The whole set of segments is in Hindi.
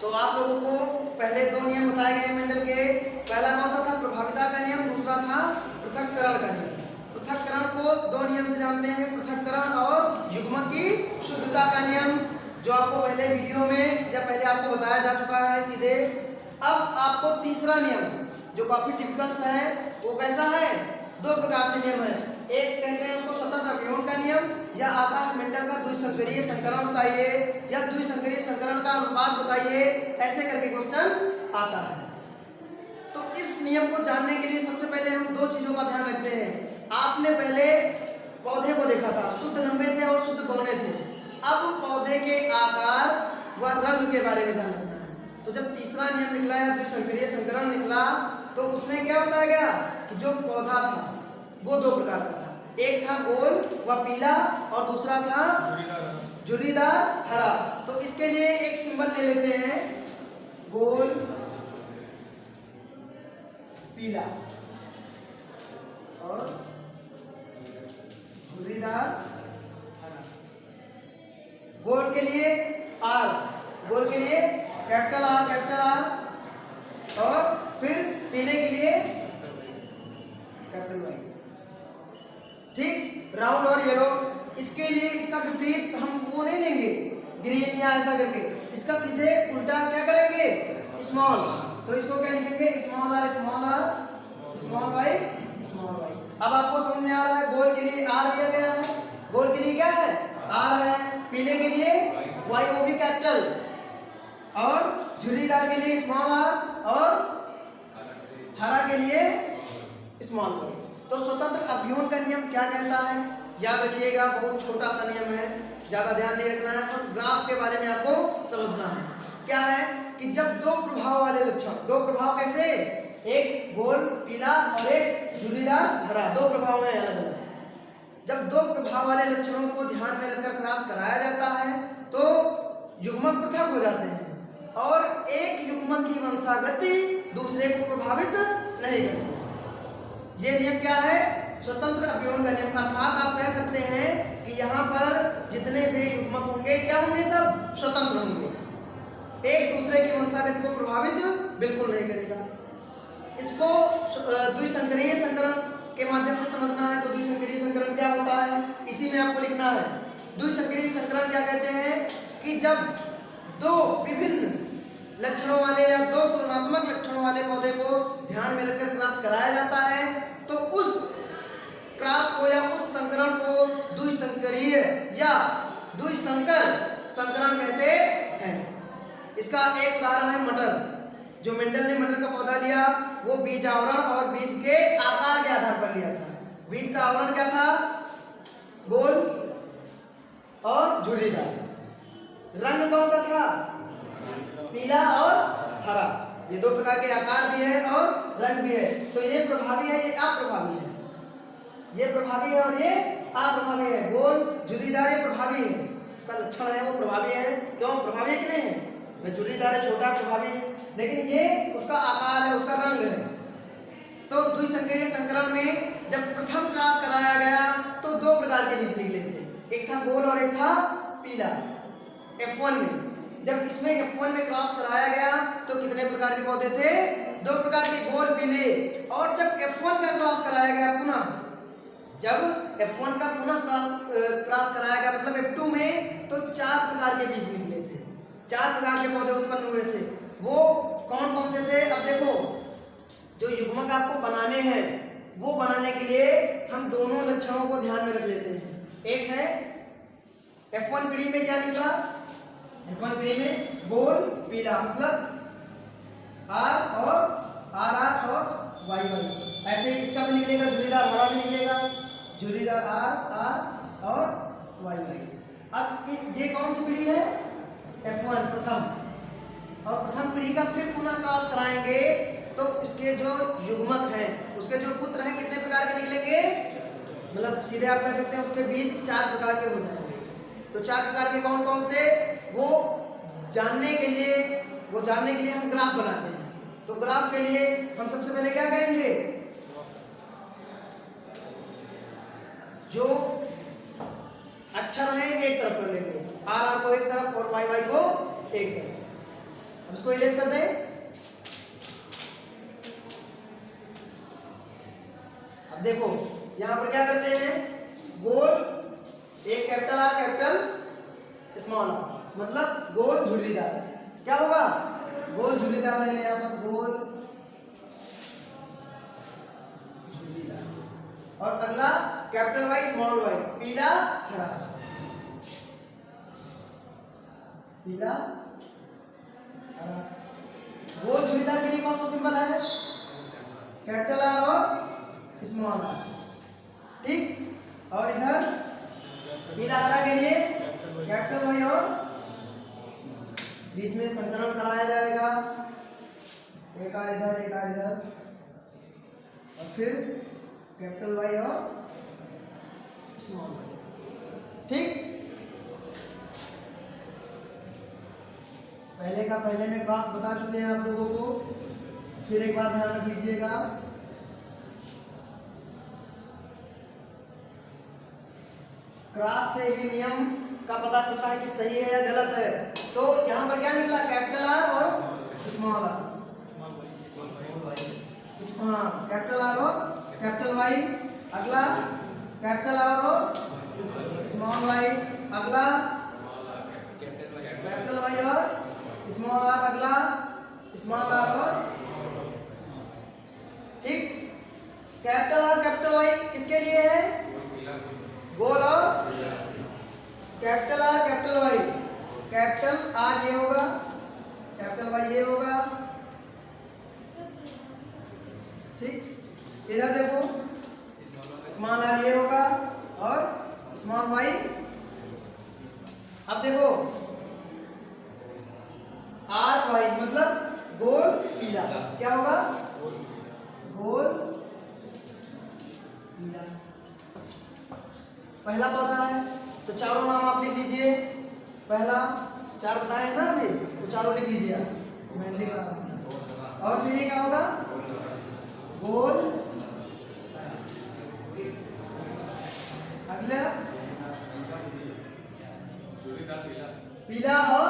तो आप लोगों को पहले दो नियम बताए गए मेंडल के। पहला कौन सा था? प्रभाविता का नियम। दूसरा था पृथक्करण का नियम। पृथक्करण को दो नियम से जानते हैं, पृथक्करण और युग्मक की शुद्धता का नियम, जो आपको पहले वीडियो में या पहले आपको बताया जा चुका है सीधे। अब आपको तीसरा नियम जो काफी टिपिकल है, वो कैसा है? दो प्रकार से नियम है। एक कहते हैं उसको सतत अवयवों का नियम, या आता है मेंडल का द्विसंकरीय संकरण बताइए, या द्विसंकरीय संकरण का अनुपात बताइए, ऐसे करके क्वेश्चन आता है। तो इस नियम को जानने के लिए सबसे पहले हम दो चीजों का ध्यान रखते हैं। आपने पहले पौधे को देखा था, शुद्ध लंबे थे और शुद्ध बौने थे। अब पौधे के आकार व रंग के बारे में ध्यान रखना है। तो जब तीसरा नियम निकला या द्विसंकरीय संकरण निकला, तो उसमें क्या बताया गया कि जो पौधा था वो दो प्रकार का था। एक था गोल व पीला और दूसरा था झुर्रीदार हरा। तो इसके लिए एक सिंबल ले लेते हैं, गोल पीला और झुर्रीदार हरा। गोल के लिए आर, गोल के लिए कैपिटल आर, और फिर पीले के लिए कैपिटल वाई। ठीक, राउंड और येलो। इसके लिए इसका विपरीत हम वो नहीं लेंगे ग्रीन या ऐसा करके, इसका सीधे उल्टा क्या करेंगे? स्मॉल। तो इसको क्या लिखेंगे? Small R, small Y. अब आपको समझ में आ रहा है, गोल के लिए आर दिया गया है, गोल के लिए क्या है? आर है। पीले के लिए वाई, वो भी कैपिटल, और झुर्रीदार के लिए स्मॉल आर, और हरा के लिए स्मॉल वाई। तो स्वतंत्र अवयवों का नियम क्या कहता है? याद रखिएगा, बहुत छोटा सा नियम है, ज्यादा ध्यान नहीं रखना है, बस ग्राफ के बारे में आपको समझना है। क्या है कि जब दो प्रभाव वाले लक्षण, दो प्रभाव कैसे? एक गोल पीला और एक झुर्रीदार हरा, दो प्रभाव हैं अलग अलग। जब दो प्रभाव वाले लक्षणों को ध्यान में रखकर क्रॉस कराया जाता है तो युग्मक पृथक हो जाते हैं, और एक युग्मक की वंशागति दूसरे को प्रभावित नहीं करती। ये नियम क्या है? स्वतंत्र अवयवों का नियम। अर्थात आप कह सकते हैं कि यहाँ पर जितने भी युग्मक होंगे क्या होंगे? सब स्वतंत्र होंगे, एक दूसरे की वंशागति को प्रभावित बिल्कुल नहीं करेगा। इसको द्विसंकरीय संकरण के माध्यम से समझना है। तो द्विसंकरीय संकरण क्या होता है, इसी में आपको लिखना है। द्विसंकरीय संकरण क्या कहते हैं कि जब दो विभिन्न लक्षणों वाले या दो तुलनात्मक लक्षणों वाले पौधे को ध्यान में रखकर क्रॉस कराया जाता है, तो उस क्रॉस को या उस संकरण को द्विसंकरीय या द्विसंकर संकरण कहते हैं। इसका एक उदाहरण है मटर। जो मेंडल ने मटर का पौधा लिया, वो बीज आवरण और बीज के आकार के आधार पर लिया था। बीज का आवरण क्या था? गोल और झुर्रीदार। रंग कौन सा था? पीला और हरा। ये दो प्रकार के आकार भी है और रंग भी है। तो ये प्रभावी है, ये अप्रभावी है। ये प्रभावी है और ये अप्रभावी है। गोल झुर्रीदार ये प्रभावी है, उसका लक्षण है वो प्रभावी है। क्यों प्रभावी है कि नहीं है? झुर्रीदार है, छोटा प्रभावी है, लेकिन ये उसका आकार है, उसका रंग है। तो द्विसंकरीय संकरण में जब प्रथम क्रॉस कराया गया तो दो प्रकार के बीज निकले थे, एक था गोल और एक था पीला। F1 में जब इसमें F1 में क्रॉस कराया गया तो कितने प्रकार के पौधे थे? दो प्रकार के, गोल पीले। और जब F1 का क्रॉस कराया गया पुनः, जब F1 का पुनः क्रॉस कराया गया मतलब F2 में, तो चार प्रकार के बीज निकले थे, चार प्रकार के पौधे उत्पन्न हुए थे। वो कौन कौन से थे? अब देखो, जो युग्मक आपको बनाने हैं वो बनाने के लिए हम दोनों लक्षणों को ध्यान में रख लेते हैं। एक है F1 पीढ़ी में क्या निकला? F1 पीढ़ी में गोल पीला, मतलब आर और वाई। ऐसे ही इसका भी निकलेगा, झुर्रीदार हरा भी निकलेगा, झुर्रीदार आर और वाई। अब ये कौन सी पीढ़ी है? F1 प्रथम। और प्रथम पीढ़ी का फिर पुनः क्रॉस कराएंगे तो इसके जो युग्मक हैं, उसके जो पुत्र हैं, कितने प्रकार के निकलेंगे? मतलब सीधे आप कह सकते हैं उसके बीज चार प्रकार के हो जाएंगे। तो चार प्रकार के कौन कौन से, वो जानने के लिए हम ग्राफ बनाते हैं। तो ग्राफ के लिए हम सबसे पहले क्या करेंगे? जो अक्षर हैं एक तरफ कर लेंगे, आर को एक तरफ और वाई को एक तरफ। अब इसको इरेज कर दें। अब देखो यहां पर क्या करते हैं, गोल एक capital R capital small R, मतलब गोल झुर्रीदार। क्या होगा, गोल झुर्रीदार ले लें, यहां पर गोल झुर्रीदार। और अगला कैपिटल वाई स्मॉल वाई, पीला हरा, पीला हरा। गोल झुर्रीदार के लिए कौन सा सिंबल है, कैपिटल आर और स्मॉल आर, ठीक। और इधर पीला हरा के लिए कैपिटल वाई और बीच में संकलन कराया जाएगा, एक आर इधर एक आर इधर, और फिर कैपिटल वाई और स्मॉल वाई, ठीक। पहले का पहले में क्रॉस बता चुके हैं आप लोगों को, फिर एक बार ध्यान रख लीजिएगा। क्रॉस से ही नियम का पता चलता है कि सही है या गलत है। तो यहाँ पर क्या निकला, कैपिटल आर और स्मॉल आर, हाँ कैपिटल आर और कैपिटल वाई। अगला कैपिटल आर और स्मॉल वाई, अगला कैपिटल वाई और स्मॉल आर, अगला स्मॉल आर और, ठीक। कैपिटल आर कैपिटल वाई किसके लिए है, गोल और capital R capital Y, capital R ये होगा, कैपिटल वाई ये होगा, ठीक। इधर देखो स्मॉल आर ये होगा और स्मॉल वाई। अब देखो आर वाई मतलब गोल पीला, क्या होगा, गोल पीला। पहला पौधा है तो चारों नाम आप लिख लीजिए, पहला चार बताए हैं ना अभी, तो चारों लिख लीजिए आप, मैं लिख रहा हूं। और फिर ये क्या होगा, गोल, अगला पीला और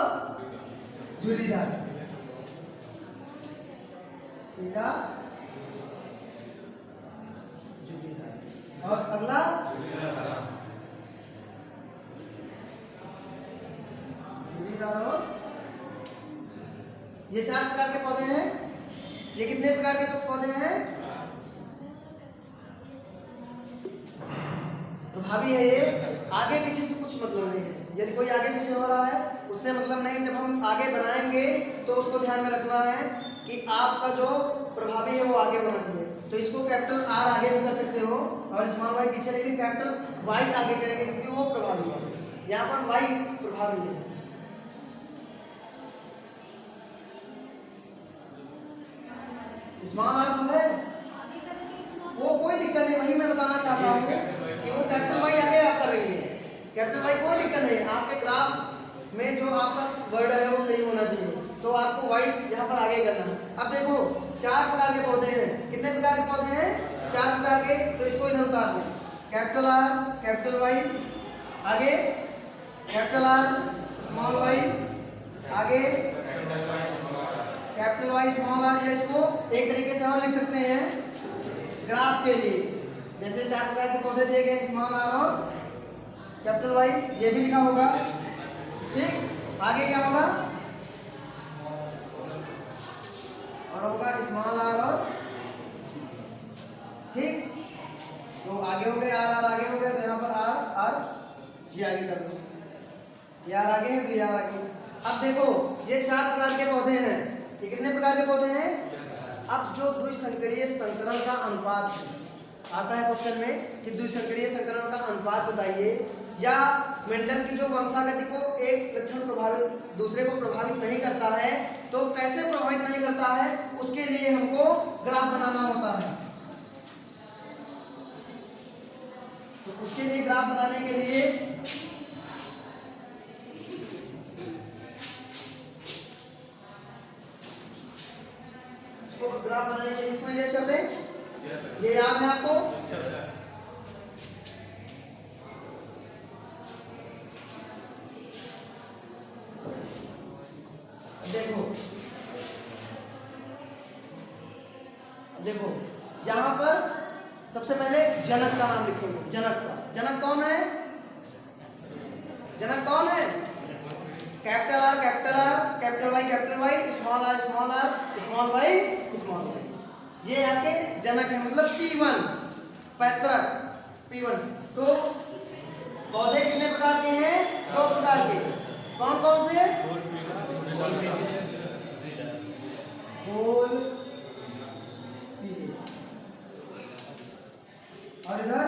झुर्रीदार, पीला झुर्रीदार, और अगला झुर्रीदार। और ये चार प्रकार के पौधे हैं। ये कितने प्रकार के जो पौधे हैं, प्रभावी है ये, आगे पीछे से कुछ मतलब नहीं है। यदि कोई आगे पीछे हो रहा है उससे मतलब नहीं, जब हम आगे बनाएंगे तो उसको ध्यान में रखना है कि आपका जो प्रभावी है वो आगे होना चाहिए। तो इसको कैपिटल आर आगे भी कर सकते हो और स्मॉल वाई पीछे, लेकिन कैपिटल वाई आगे करेंगे क्योंकि वो प्रभावी है। यहाँ पर वाई प्रभावी है। स्मॉल आर तो है वो कोई दिक्कत नहीं, वही मैं बताना चाहता हूँ कि वो कैपिटल वाई आगे आप करेंगे, कैपिटल वाई कोई दिक्कत नहीं। आपके ग्राफ में जो आपका वर्ड है वो सही होना चाहिए, तो आपको वाई यहाँ पर आगे करना है। अब देखो चार प्रकार के पौधे हैं, कितने प्रकार के पौधे हैं, चार प्रकार के। तो इसको इधर उतार दें, कैपिटल आर कैपिटल वाई, आगे कैपिटल आर स्मॉल वाई, आगे कैपिटल वाई स्मॉल आर। या इसको एक तरीके से और लिख सकते हैं ग्राफ के लिए, जैसे चार प्रकार के पौधे दिए गए, स्मॉल आर और कैपिटल वाई, ये भी लिखा होगा, ठीक। आगे क्या होगा, और होगा स्मॉल आर और, ठीक। तो आगे हो गए आर आर आगे हो गए, तो यहाँ पर आर आर जी आगे कर दो, ये आर आगे है तो ये आर आगे। अब देखो ये चार प्रकार के पौधे हैं, ये कितने प्रकार के पौधे हैं। अब जो द्विसंकरीय संकरण का अनुपात आता है क्वेश्चन में कि द्विसंकरीय संकरण का अनुपात बताइए, या मेंडल की जो वंशागति को एक लक्षण प्रभावित दूसरे को प्रभावित नहीं करता है, तो कैसे प्रभावित नहीं करता है उसके लिए हमको ग्राफ बनाना होता है। तो उसके लिए ग्राफ बनाने के लिए ग्राफ बनाने के लिए इसमें ये कर दें, ये याद है आपको। देखो देखो यहाँ पर सबसे पहले जनक का नाम लिखेंगे। जनक का, जनक कौन है? जनक कौन है? Capital R capital Y small R small Y small Y, ये आपके जनक है, मतलब P1 पैतृक P1। तो पौधे कितने प्रकार के हैं? 2 प्रकार के। कौन कौन से? फूल पीले, और इधर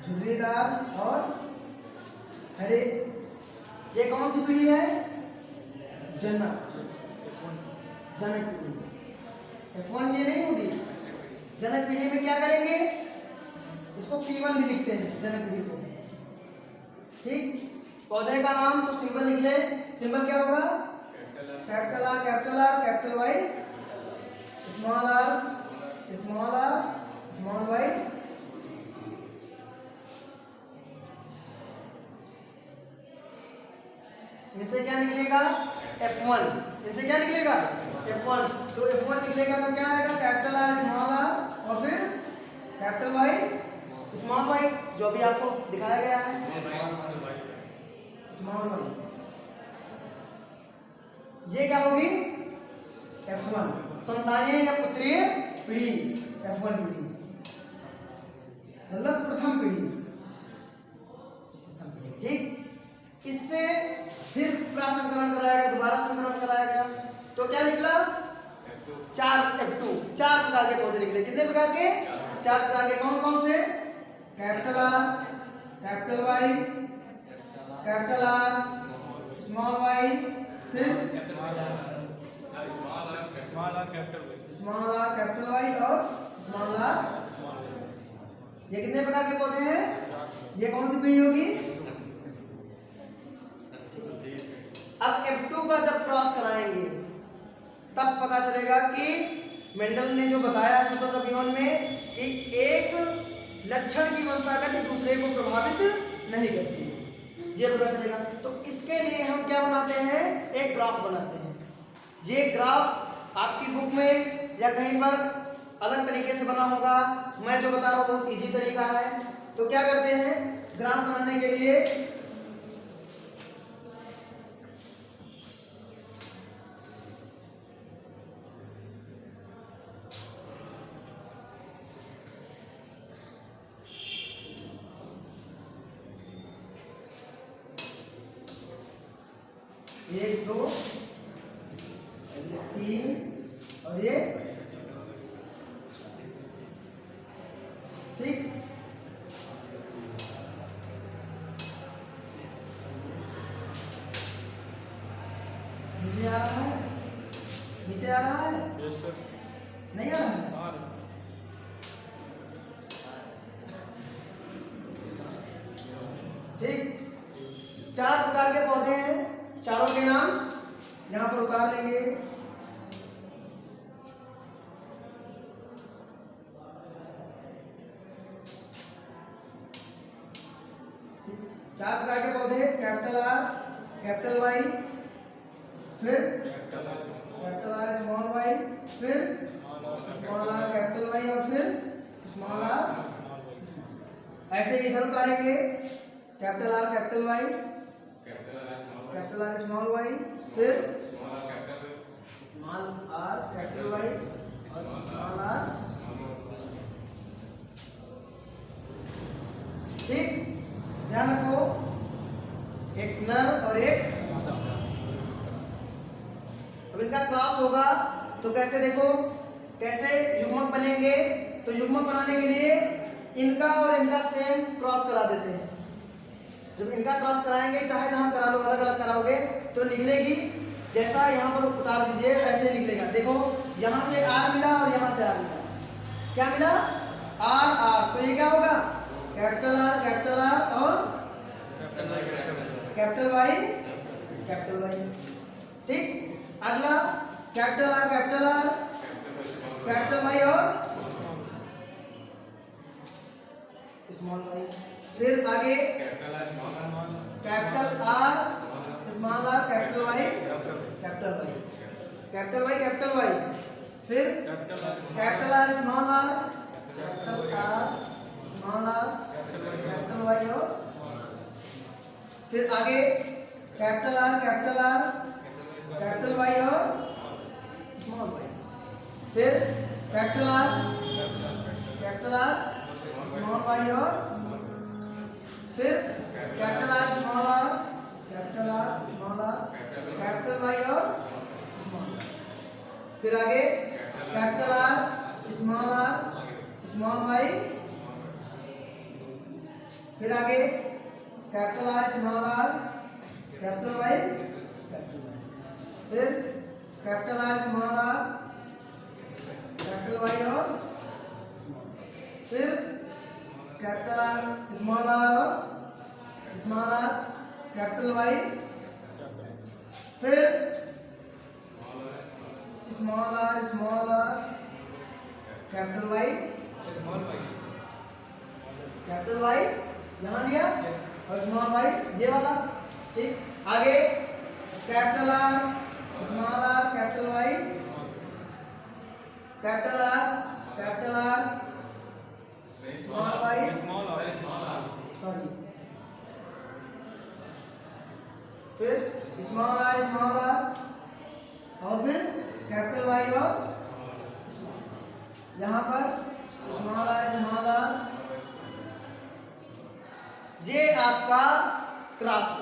झुर्रीदार और हरे। ये कौन सी पीढ़ी है? जनक, जनक पीढ़ी। F1 ये नहीं होगी। जनक पीढ़ी में क्या करेंगे? इसको P1 भी लिखते हैं, जनक पीढ़ी को। ठीक, पौधे का नाम तो सिंबल लिख ले। सिंबल क्या होगा? Capital Y small Y. इनसे क्या निकलेगा? F1। इनसे क्या निकलेगा? F1। तो F1 निकलेगा तो क्या आएगा? कैपिटल आर स्मॉल आर और फिर कैपिटल वाई स्मॉल वाई, जो भी आपको दिखाया गया है स्मॉल वाई। ये क्या होगी? F1, संतानीय या पुत्रीय पीढ़ी, F1 पीढ़ी मतलब प्रथम पीढ़ी। ठीक, इससे फिर प्रसंकरण कराया गया, दोबारा संकरण कराया गया, तो क्या निकला? 4 F2, 4 प्रकार के पौधे निकले। कितने प्रकार के? 4 प्रकार के। कौन कौन से? Capital R capital Y capital R small Y, फिर स्मॉल आर कैपिटल वाई और स्मॉल आर। ये कितने प्रकार के पौधे हैं? ये कौन सी पीढ़ी होगी? अब F2 का जब क्रॉस कराएंगे तब पता चलेगा कि मेंडल ने जो बताया सूत्र अभियान में कि एक लक्षण की वंशागति दूसरे को प्रभावित नहीं करती है, ये पता चलेगा। तो इसके लिए हम क्या बनाते हैं? एक ग्राफ बनाते हैं। ये ग्राफ आपकी बुक में या कहीं पर अलग तरीके से बना होगा, मैं जो बता रहा हूँ बहुत इजी तरीका है। तो क्या करते हैं? ग्राफ बनाने के लिए एक, 2, 3 और ये, ठीक। नीचे आ रहा है, नीचे आ रहा है, यस सर, नहीं आ रहा है? ठीक, 4 प्रकार के पौधे हैं, चारों के नाम यहां पर उतार लेंगे। चार प्रकार के पौधे, कैपिटल आर कैपिटल वाई, फिर कैपिटल आर स्मॉल वाई, फिर स्मॉल आर कैपिटल वाई और फिर स्मॉल आर। ऐसे ही इधर उतारेंगे, capital R capital Y, capital R small Y, फिर स्मॉल आर कैपिटल वाई और स्मॉल आर। ठीक, ध्यान रखो, एक नर और एक। अब इनका क्रॉस होगा तो कैसे? देखो कैसे युग्मक बनेंगे। तो युग्मक बनाने के लिए इनका और इनका सेम क्रॉस करा देते हैं। जब इनका क्रॉस कराएंगे, चाहे जहां करा लो, अलग अलग कराओगे तो निकलेगी जैसा यहाँ पर उतार दीजिए वैसे निकलेगा। देखो यहाँ से आर मिला और यहाँ से आर मिला, क्या मिला? R R. तो ये क्या होगा? कैपिटल आर और कैपिटल वाई कैपिटल वाई। ठीक, अगला कैपिटल आर कैपिटल वाई और स्मॉल वाई। फिर आगे capital R small R capital Y capital Y capital Y, फिर capital R small R, capital R small R, capital Y और फिर आगे कैपिटल आर कैपिटल वाई और स्मॉल वाई, फिर कैपिटल आर स्मॉल वाई और फिर capital R small R capital Y और फिर आगे कैपिटल आर स्मॉल वाई, फिर आगे capital R small R capital Y, फिर capital R small R capital Y और फिर कैपिटल आर स्मॉल आर और स्मॉल आर कैपिटल वाई, फिर स्मॉल आर कैपिटल वाई यहाँ दिया और स्मॉल वाई ये वाला, ठीक। आगे capital R capital Y, capital R small Y sorry, फिर स्मॉल आर और फिर कैपिटल वाई और यहाँ पर स्मॉल आर ये आपका क्राफ्ट,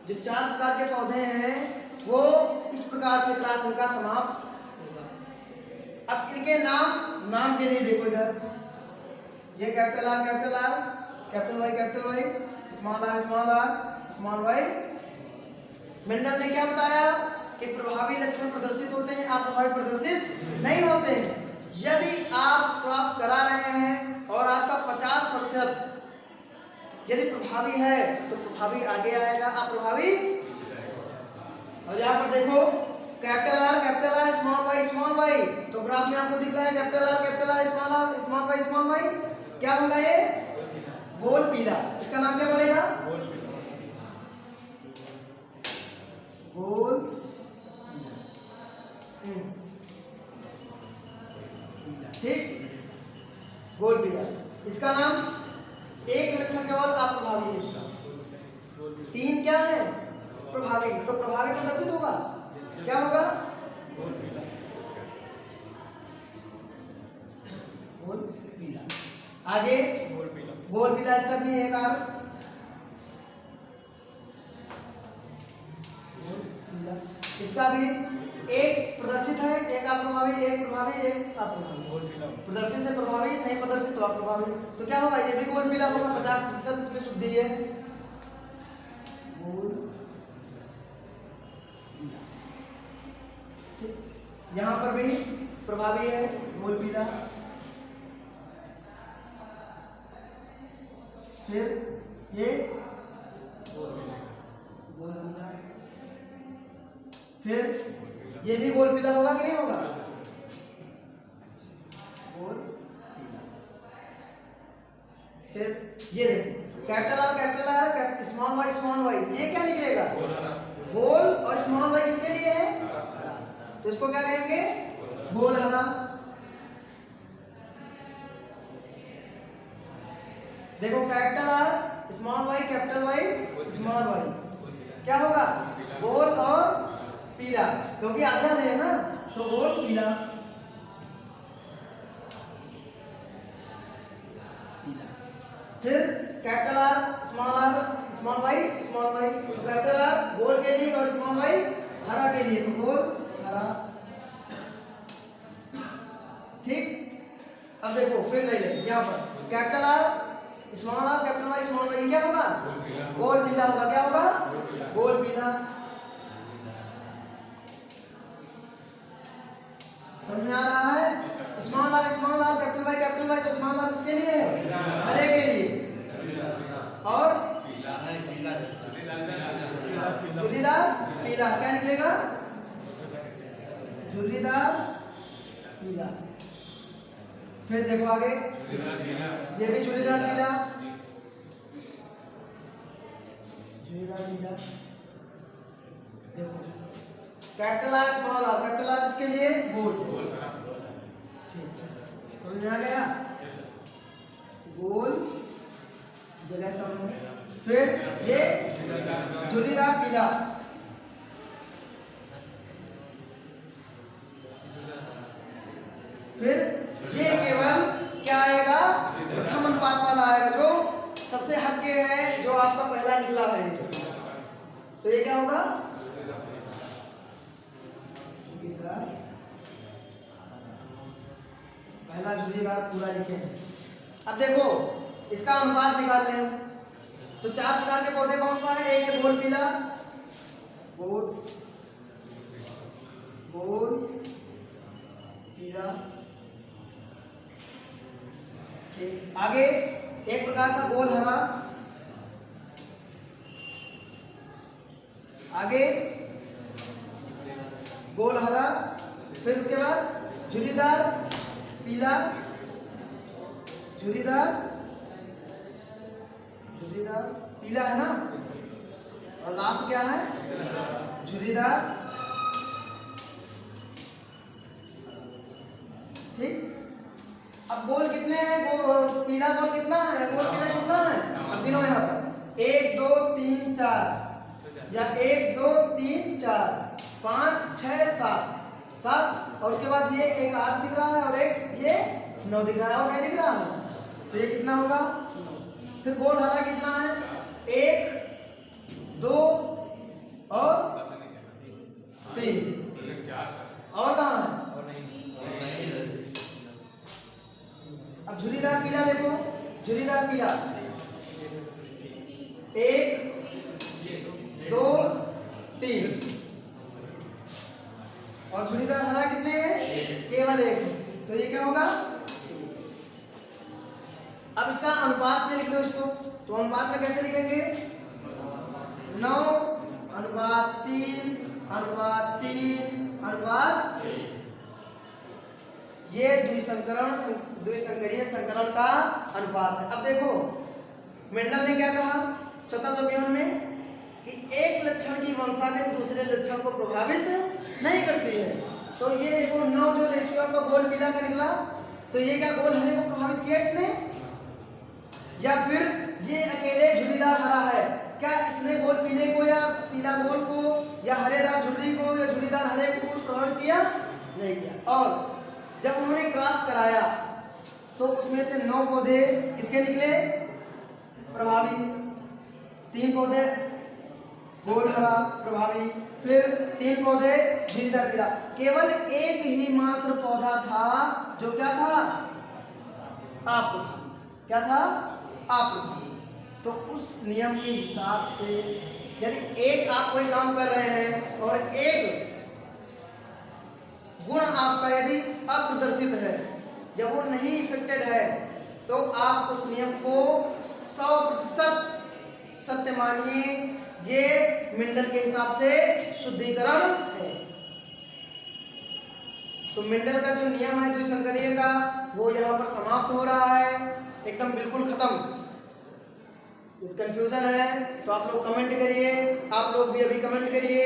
जो 4 प्रकार के पौधे हैं वो इस प्रकार से क्लास इनका समाप्त होगा। अब इनके नाम के लिए देखो इधर, ये capital R capital Y small Y. Mendel ने क्या बताया कि प्रभावी लक्षण प्रदर्शित होते हैं, अप्रभावी प्रदर्शित नहीं होते हैं। यदि आप क्रॉस करा रहे हैं और आपका 50% यदि प्रभावी है तो प्रभावी आगे आएगा, अप्रभावी। और यहाँ पर देखो कैपिटल आर स्मॉल वाई, तो ग्राफ में आपको दिख रहा है कैपिटल आर स्मॉल वाई, क्या होगा ये गोल पीला। इसका नाम क्या बनेगा गोल ठीक, गोल पीला। इसका नाम एक लक्षण केवल अप्रभावी है, इसका 3 क्या है प्रभावी, तो प्रभावी प्रदर्शित होगा, क्या होगा गोल पीला। आगे गोल पीला इसका भी एक आर इसका भी एक प्रदर्शित है, एक अप्रभावी, एक प्रभावी, एक अप्रभावी। प्रदर्शित है प्रभावी, नहीं प्रदर्शित तो अप्रभावी, तो क्या होगा ये भी गोल पीला होगा, 50% इसमें शुद्धि है गोल पीला। ठीक, यहाँ पर भी प्रभावी है गोल पीला, फिर ये गोल पीला, फिर ये भी गोल पीला होगा कि नहीं होगा गोल पीला। फिर ये देखो कैपिटल आर स्मॉल वाई, ये क्या निकलेगा गोल, और स्मॉल वाई किसके लिए है तो इसको क्या कहेंगे गोल हरा। देखो capital R small Y small Y क्या होगा गोल और पीला, क्योंकि आधा है ना तो गोल पीला। फिर capital R small Y capital R गोल के लिए और स्मॉल वाई हरा के लिए, तो गोल हरा। ठीक, अब देखो फिर नहीं ले यहाँ पर capital R capital Y small Y क्या होगा गोल पीला होगा, क्या होगा गोल पीला। समझ आ रहा है? स्मॉल आर कैपिटल वाई तो स्मॉल आर किसके लिए है हरे के लिए, और झुर्रीदार पीला क्या निकलेगा झुर्रीदार पीला। फिर देखो आगे ये भी झुर्रीदार पीला देखो capital R small R, capital R किसके लिए? गोल। ठीक है, समझ में आ गया? गोल जगह कम है। फिर ये झुर्रीदार पीला, फिर ये केवल क्या आएगा? प्रथम अनुपात वाला आएगा, जो सबसे हटके है, जो आपका पहला निकला है। तो ये क्या होगा? पहला झुर्रीदार पूरा लिखे हैं। अब देखो इसका अनुपात निकाल लें। तो 4 प्रकार के पौधे कौन सा है? एक है गोल पीला, गोल गोल पीला। ठीक, आगे एक प्रकार का गोल हरा, आगे गोल हरा, फिर उसके बाद झुर्रीदार पीला, झुर्रीदार पीला है ना, और लास्ट क्या है? झुर्रीदार। ठीक, अब गोल कितने हैं? पीला गोल कितना है? गोल पीला कितना है? अब गिनो यहाँ पर 1 2 3 4, या 1 2 3 4 5 6 7 7, और उसके बाद ये एक 8 दिख रहा है और एक ये 9 दिख रहा है, और क्या दिख रहा है? तो ये कितना होगा? फिर गोल हरा कितना है? 1 2 और 3, और कहाँ है? अब झुर्रीदार पीला देखो, झुर्रीदार पीला 1 2 3, और झुर्रीदार हरा कितने हैं? केवल 1। तो ये क्या होगा? अब इसका अनुपात में लिख लो इसको। तो अनुपात में कैसे लिखेंगे? 9 अनुपात 3 अनुपात 3 अनुपात। ये द्विसंकरीय संकरण का अनुपात है। अब देखो मेंडल ने क्या कहा स्वतंत्र अभियान में कि एक लक्षण की वंशागत दूसरे लक्षण को प्रभावित नहीं करती है। तो ये देखो 9 जो रेशियो आपका गोल पीला का निकला, तो ये क्या गोल हरे को प्रभावित किया इसने? या फिर ये अकेले झुर्रीदार हरा है, क्या इसने गोल पीले को या पीला गोल को या हरेदार झुर्री को या झुर्रीदार हरे को प्रभावित किया? नहीं किया। और जब उन्होंने क्रॉस कराया तो उसमें से 9 पौधे किसके निकले? प्रभावी। 3 पौधे गोल हरा प्रभावी, फिर 3 पौधे झुर्रीदार पीला। केवल एक ही मात्र पौधा था जो क्या था? आप क्या था? आप। तो उस नियम के हिसाब से यदि एक आप कोई काम कर रहे हैं और एक गुण आपका यदि अप्रदर्शित है, जब वो नहीं इफेक्टेड है, तो आप उस नियम को 100% सत्य मानिए। ये मेंडल के हिसाब से शुद्धिकरण है। तो मेंडल का जो नियम है द्विसंकरीय का, वो यहाँ पर समाप्त हो रहा है, एकदम बिल्कुल खत्म। कंफ्यूजन है तो आप लोग कमेंट करिए, आप लोग भी अभी कमेंट करिए।